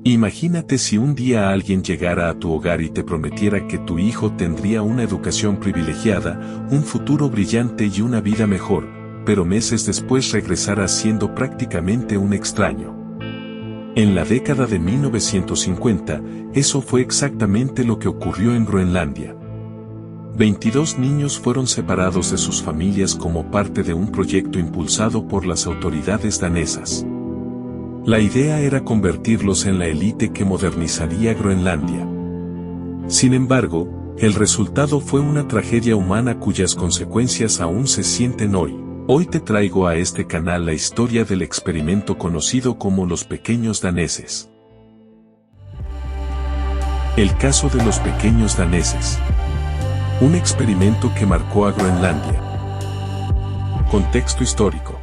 Imagínate si un día alguien llegara a tu hogar y te prometiera que tu hijo tendría una educación privilegiada, un futuro brillante y una vida mejor, pero meses después regresara siendo prácticamente un extraño. En la década de 1950, eso fue exactamente lo que ocurrió en Groenlandia. 22 niños fueron separados de sus familias como parte de un proyecto impulsado por las autoridades danesas. La idea era convertirlos en la élite que modernizaría Groenlandia. Sin embargo, el resultado fue una tragedia humana cuyas consecuencias aún se sienten hoy. Hoy te traigo a este canal la historia del experimento conocido como los pequeños daneses. El caso de los pequeños daneses. Un experimento que marcó a Groenlandia. Contexto histórico.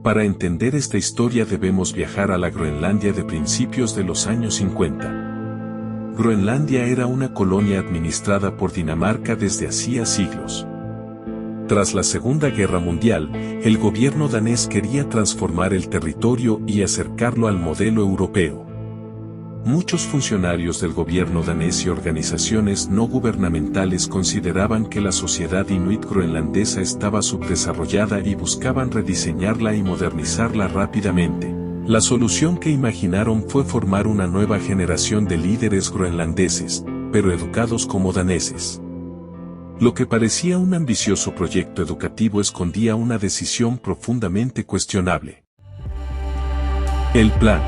Para entender esta historia debemos viajar a la Groenlandia de principios de los años 50. Groenlandia era una colonia administrada por Dinamarca desde hacía siglos. Tras la Segunda Guerra Mundial, el gobierno danés quería transformar el territorio y acercarlo al modelo europeo. Muchos funcionarios del gobierno danés y organizaciones no gubernamentales consideraban que la sociedad inuit groenlandesa estaba subdesarrollada y buscaban rediseñarla y modernizarla rápidamente. La solución que imaginaron fue formar una nueva generación de líderes groenlandeses, pero educados como daneses. Lo que parecía un ambicioso proyecto educativo escondía una decisión profundamente cuestionable. El plan.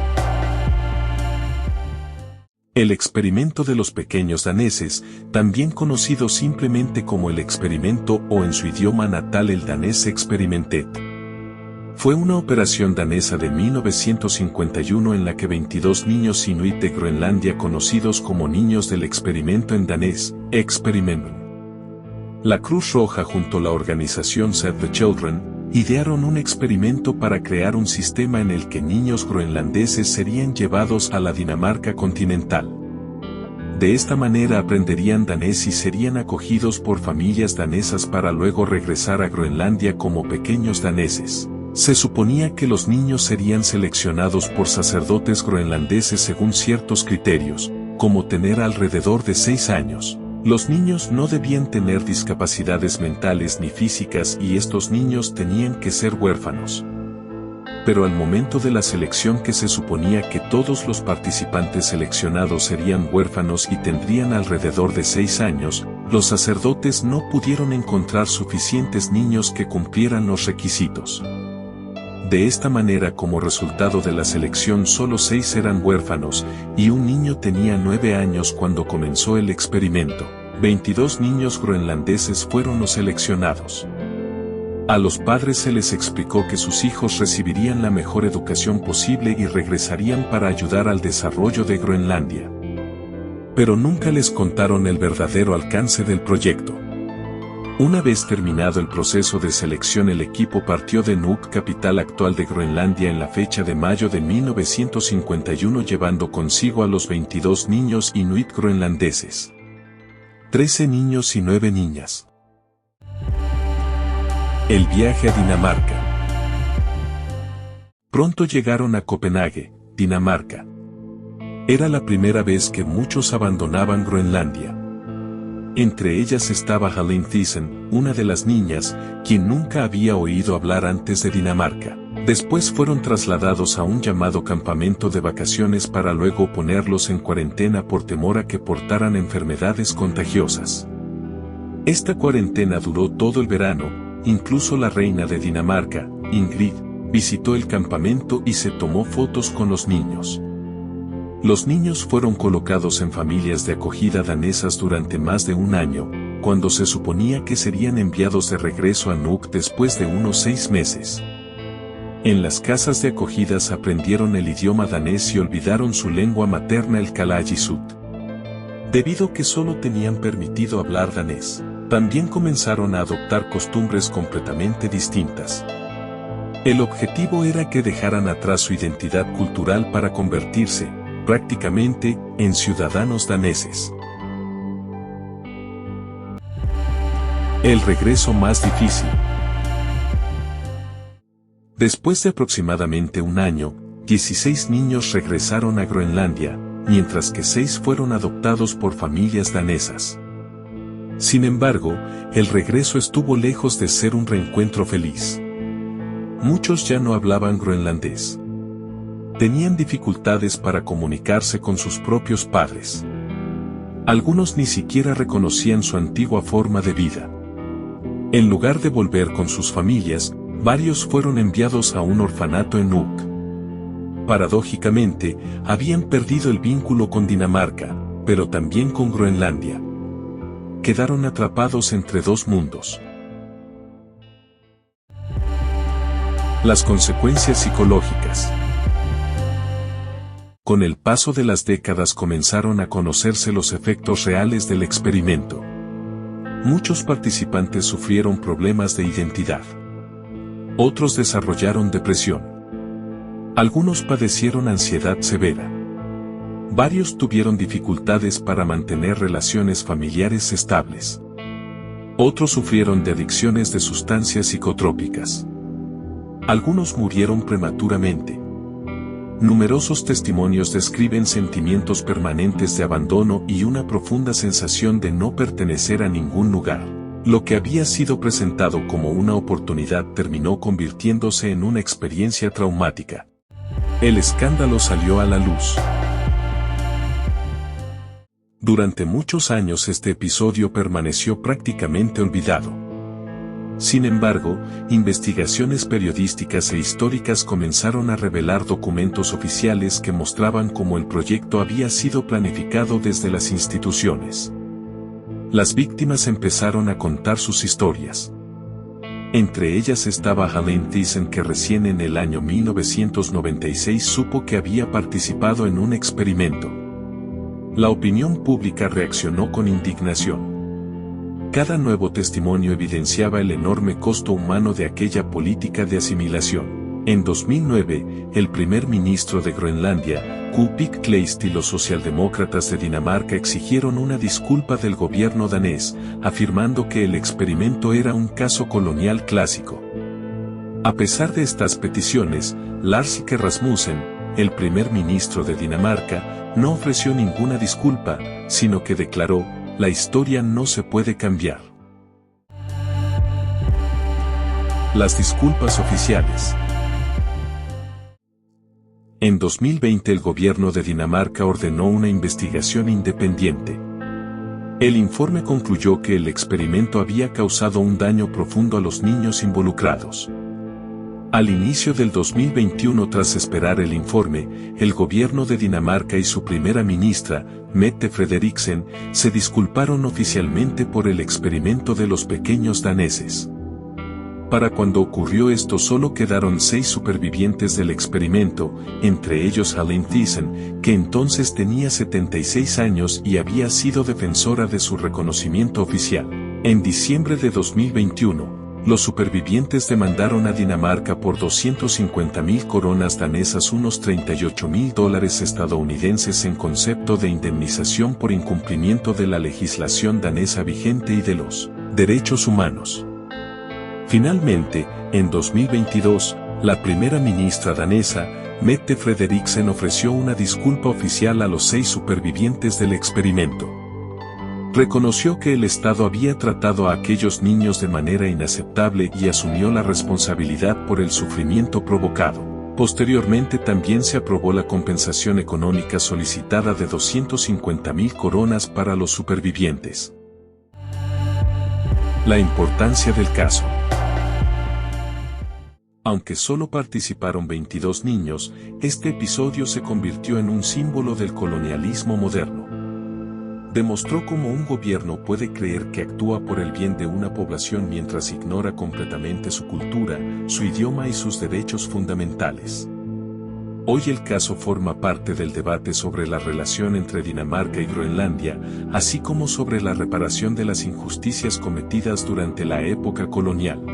El experimento de los pequeños daneses, también conocido simplemente como el experimento o en su idioma natal el danés experimentet. Fue una operación danesa de 1951 en la que 22 niños inuit de Groenlandia conocidos como niños del experimento en danés, Experimenten. La Cruz Roja junto a la organización Save the Children, idearon un experimento para crear un sistema en el que niños groenlandeses serían llevados a la Dinamarca continental. De esta manera aprenderían danés y serían acogidos por familias danesas para luego regresar a Groenlandia como pequeños daneses. Se suponía que los niños serían seleccionados por sacerdotes groenlandeses según ciertos criterios, como tener alrededor de 6 años. Los niños no debían tener discapacidades mentales ni físicas y estos niños tenían que ser huérfanos. Pero al momento de la selección que se suponía que todos los participantes seleccionados serían huérfanos y tendrían alrededor de 6 años, los sacerdotes no pudieron encontrar suficientes niños que cumplieran los requisitos. De esta manera, como resultado de la selección, solo 6 eran huérfanos, y un niño tenía 9 años cuando comenzó el experimento. 22 niños groenlandeses fueron los seleccionados. A los padres se les explicó que sus hijos recibirían la mejor educación posible y regresarían para ayudar al desarrollo de Groenlandia. Pero nunca les contaron el verdadero alcance del proyecto. Una vez terminado el proceso de selección, el equipo partió de Nuuk, capital actual de Groenlandia, en la fecha de mayo de 1951, llevando consigo a los 22 niños inuit groenlandeses. 13 niños y 9 niñas. El viaje a Dinamarca. Pronto llegaron a Copenhague, Dinamarca. Era la primera vez que muchos abandonaban Groenlandia. Entre ellas estaba Halin Thyssen, una de las niñas, quien nunca había oído hablar antes de Dinamarca. Después fueron trasladados a un llamado campamento de vacaciones para luego ponerlos en cuarentena por temor a que portaran enfermedades contagiosas. Esta cuarentena duró todo el verano, incluso la reina de Dinamarca, Ingrid, visitó el campamento y se tomó fotos con los niños. Los niños fueron colocados en familias de acogida danesas durante más de un año, cuando se suponía que serían enviados de regreso a Nuuk después de unos 6 meses. En las casas de acogidas aprendieron el idioma danés y olvidaron su lengua materna, el Kalaallisut. Debido a que solo tenían permitido hablar danés, también comenzaron a adoptar costumbres completamente distintas. El objetivo era que dejaran atrás su identidad cultural para convertirse, prácticamente, en ciudadanos daneses. El regreso más difícil. Después de aproximadamente un año, 16 niños regresaron a Groenlandia, mientras que 6 fueron adoptados por familias danesas. Sin embargo, el regreso estuvo lejos de ser un reencuentro feliz. Muchos ya no hablaban groenlandés. Tenían dificultades para comunicarse con sus propios padres. Algunos ni siquiera reconocían su antigua forma de vida. En lugar de volver con sus familias, varios fueron enviados a un orfanato en Nuuk. Paradójicamente, habían perdido el vínculo con Dinamarca, pero también con Groenlandia. Quedaron atrapados entre dos mundos. Las consecuencias psicológicas. Con el paso de las décadas comenzaron a conocerse los efectos reales del experimento. Muchos participantes sufrieron problemas de identidad. Otros desarrollaron depresión. Algunos padecieron ansiedad severa. Varios tuvieron dificultades para mantener relaciones familiares estables. Otros sufrieron de adicciones de sustancias psicotrópicas. Algunos murieron prematuramente. Numerosos testimonios describen sentimientos permanentes de abandono y una profunda sensación de no pertenecer a ningún lugar. Lo que había sido presentado como una oportunidad terminó convirtiéndose en una experiencia traumática. El escándalo salió a la luz. Durante muchos años este episodio permaneció prácticamente olvidado. Sin embargo, investigaciones periodísticas e históricas comenzaron a revelar documentos oficiales que mostraban cómo el proyecto había sido planificado desde las instituciones. Las víctimas empezaron a contar sus historias. Entre ellas estaba Helene Thyssen, que recién en el año 1996 supo que había participado en un experimento. La opinión pública reaccionó con indignación. Cada nuevo testimonio evidenciaba el enorme costo humano de aquella política de asimilación. En 2009, el primer ministro de Groenlandia, Kuupik Kleist, y los socialdemócratas de Dinamarca exigieron una disculpa del gobierno danés, afirmando que el experimento era un caso colonial clásico. A pesar de estas peticiones, Lars Løkke Rasmussen, el primer ministro de Dinamarca, no ofreció ninguna disculpa, sino que declaró: "La historia no se puede cambiar". Las disculpas oficiales. En 2020 el gobierno de Dinamarca ordenó una investigación independiente. El informe concluyó que el experimento había causado un daño profundo a los niños involucrados. Al inicio del 2021, tras esperar el informe, el gobierno de Dinamarca y su primera ministra, Mette Frederiksen, se disculparon oficialmente por el experimento de los pequeños daneses. Para cuando ocurrió esto solo quedaron 6 supervivientes del experimento, entre ellos Helene Thyssen, que entonces tenía 76 años y había sido defensora de su reconocimiento oficial. En diciembre de 2021, los supervivientes demandaron a Dinamarca por 250.000 coronas danesas, unos $38.000 estadounidenses, en concepto de indemnización por incumplimiento de la legislación danesa vigente y de los derechos humanos. Finalmente, en 2022, la primera ministra danesa, Mette Frederiksen, ofreció una disculpa oficial a los 6 supervivientes del experimento. Reconoció que el Estado había tratado a aquellos niños de manera inaceptable y asumió la responsabilidad por el sufrimiento provocado. Posteriormente también se aprobó la compensación económica solicitada de 250.000 coronas para los supervivientes. La importancia del caso. Aunque solo participaron 22 niños, este episodio se convirtió en un símbolo del colonialismo moderno. Demostró cómo un gobierno puede creer que actúa por el bien de una población mientras ignora completamente su cultura, su idioma y sus derechos fundamentales. Hoy el caso forma parte del debate sobre la relación entre Dinamarca y Groenlandia, así como sobre la reparación de las injusticias cometidas durante la época colonial.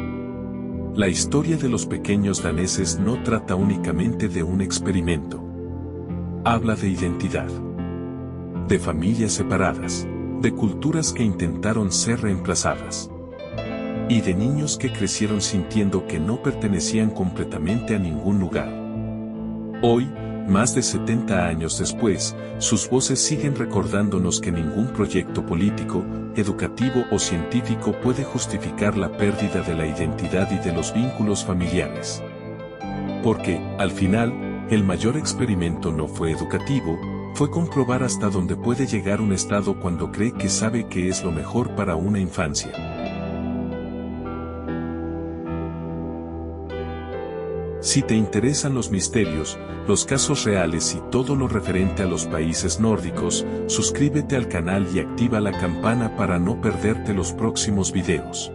La historia de los pequeños daneses no trata únicamente de un experimento. Habla de identidad, de familias separadas, de culturas que intentaron ser reemplazadas, y de niños que crecieron sintiendo que no pertenecían completamente a ningún lugar. Hoy, más de 70 años después, sus voces siguen recordándonos que ningún proyecto político, educativo o científico puede justificar la pérdida de la identidad y de los vínculos familiares. Porque, al final, el mayor experimento no fue educativo, fue comprobar hasta dónde puede llegar un Estado cuando cree que sabe qué es lo mejor para una infancia. Si te interesan los misterios, los casos reales y todo lo referente a los países nórdicos, suscríbete al canal y activa la campana para no perderte los próximos videos.